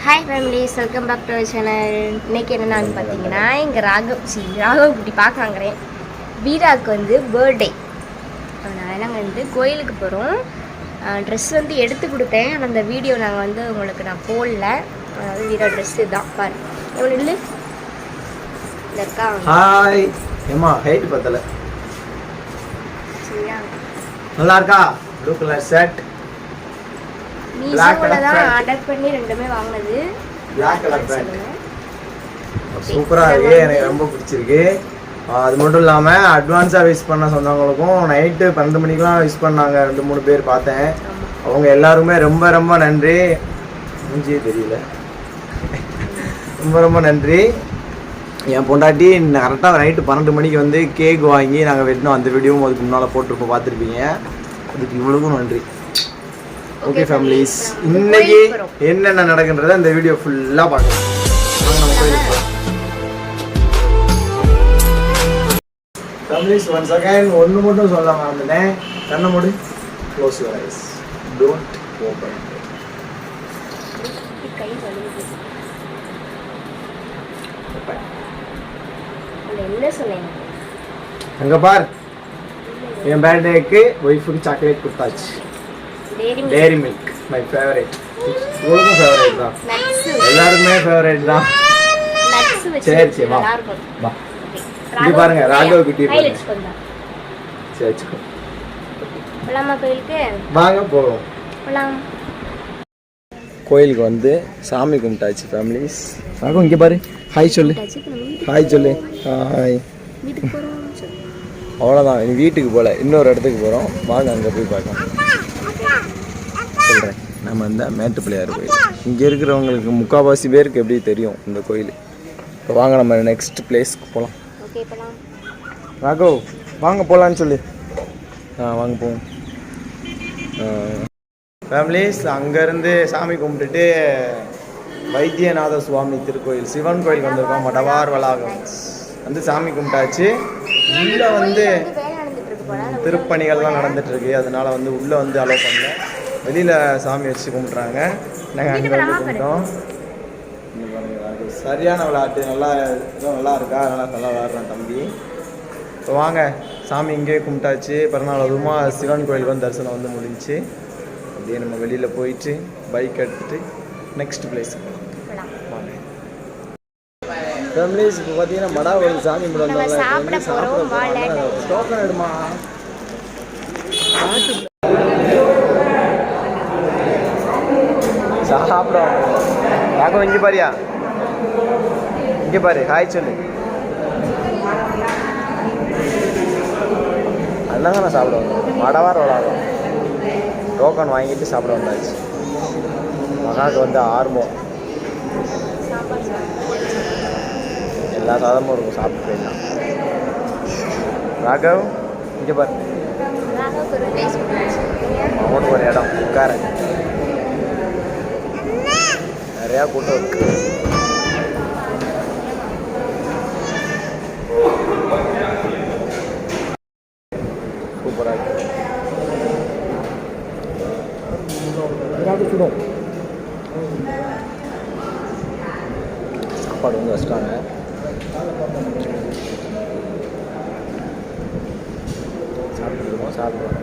Hi families, welcome back to our channel. இன்றைக்கி என்னென்னு பார்த்தீங்கன்னா, இங்கே ராகவ் குட்டி பார்க்குறாங்கிறேன். வீராவுக்கு வந்து பர்த்டே, அதனால் நாங்கள் வந்து கோயிலுக்கு போகிறோம். ட்ரெஸ் வந்து எடுத்து கொடுத்தேன், ஆனால் அந்த வீடியோ நாங்கள் வந்து உங்களுக்கு நான் போடல. அதாவது வீரா ட்ரெஸ்ஸு தான் பாரு. எவ்வளோ இல்லை இருக்கா? ஹாய் ஏமா, ஹைட் பத்தல. சரியா நல்லா இருக்கா? ப்ளூ கலர் ஷர்ட், மீஷோல தான் ஆர்டர் பண்ணி ரெண்டுமே வாங்குனது. பிளாக் கலர் பேண்ட் சூப்பரா இருக்கு, எனக்கு ரொம்ப பிடிச்சிருக்கு. அது மட்டும் இல்லாம அட்வான்ஸா விஷ் பண்ண சொன்னவங்களுக்கும் நைட்டு 12 மணிக்கெல்லாம் விஷ் பண்ணாங்க, 2-3 பேர் பார்த்தேன். அவங்க எல்லாருமே ரொம்ப ரொம்ப நன்றி. மூஞ்சியே தெரியல, ரொம்ப ரொம்ப நன்றி. என் பொண்டாட்டி கரெக்டாக நைட்டு 12 மணிக்கு வந்து கேக் வாங்கி நாங்கள் வெட்டினோம். அந்த வீடியோவும் அதுக்கு முன்னால் போட்டிருப்போம், பார்த்துருப்பீங்க. அதுக்கு இவ்வளவுக்கும் நன்றி. ஓகே ஃபேமிலிஸ், இன்னைக்கு என்னென்ன நடக்குன்றத இந்த வீடியோ ஃபுல்லாக பார்க்கலாம். நம்ம கோயிலுக்கு போகலாம் ஃபேமிலிஸ். ஒன்ஸ் அகைன் ஒன்று மட்டும் சொல்ல மறந்துட்டேன். கண்ணை மூடி, close your eyes, don't open. அங்கே பார், என் பர்த்டேக்கு ஒய்ஃபுக்கு சாக்லேட் கொடுத்தாச்சு. டேரி மில்க் மை ஃபேவரட். உங்களுக்கும் ஃபேவரட் தான், எல்லாருக்குமே ஃபேவரட் தான். சரி சரி வா வா, இது பாருங்க ராகவ் குட்டி பாருங்க. சரி வச்சுக்கோ, வாங்க போவோம். கோயிலுக்கு வந்து சாமி கும்பிட்டாச்சு ஃபேமிலிஸ். ராகவ் இங்கே பாரு, ஹாய் சொல்லு, ஹாய் சொல்லு, ஹாய். அவ்வளோதான், இனி வீட்டுக்கு போகல, இன்னொரு இடத்துக்கு போகிறோம். வாங்க அங்கே போய் பார்க்கலாம். சொல்கிறேன், நம்ம இந்த மேட்டுப்பிள்ளையார் கோயில். இங்கே இருக்கிறவங்களுக்கு முக்கால்வாசி பேருக்கு எப்படி தெரியும் இந்த கோயில். இப்போ வாங்க நம்ம நெக்ஸ்ட் பிளேஸ்க்கு போகலாம். ராகவ் வாங்க போகலான்னு சொல்லு. வாங்க போவோம் ஃபேமிலிஸ். அங்கேருந்து சாமி கும்பிட்டுட்டு வைத்தியநாத சுவாமி திருக்கோயில், சிவன் கோயிலுக்கு வந்திருக்கோம். மடவார் வளாகம் வந்து சாமி கும்பிட்டாச்சு. உள்ளே வந்து திருப்பணிகள்லாம் நடந்துகிட்ருக்கு, அதனால வந்து உள்ளே வந்து அலோவ் பண்ணல. வெளியில் சாமி வச்சு கும்பிட்றாங்க. நாங்கள் அங்கே வந்து கும்பிட்டோம். சரியான விளையாட்டு, நல்லா இருக்கா, நல்லா விளையாடுறான் தம்பி. இப்போ வாங்க, சாமி இங்கேயே கும்பிட்டாச்சு. பிறநாள் அதுவுமா சிவன் கோயிலுக்கு வந்து தரிசனம் வந்து முடிஞ்சு, அப்படியே நம்ம வெளியில் போயிட்டு பைக் எடுத்துகிட்டு நெக்ஸ்ட் பிளேஸ் வாங்க ஃபேமிலிஸ். இப்போ பார்த்தீங்கன்னா மடா ஒரு சாமி கும்பிட்டு சாப்பிட டோக்கன் எடுமா. சாப்பிடும் ராகவ், இங்கே பாரியா, இங்கே பாரு, ஹாய் சொல்லு. அதனால நான் சாப்பிட வந்தேன். மடவார் விளாடும் டோக்கன் வாங்கிட்டு சாப்பிட வந்தாச்சு. மகாவுக்கு வந்து ஆர்வம், எல்லா சாதமும் இருக்கும், சாப்பிட்டு போயிடலாம். ராகவ் இங்கே பாரு, அவனுக்கு ஒரு இடம் உட்கார, நிறையா கூட்டம் இருக்கு. சூப்பராக இருக்கு. சுடும் சாப்பாடு வந்து வச்சுட்டாங்க. சாப்பிட்டுருக்கோம், சாப்பிடுவோம்.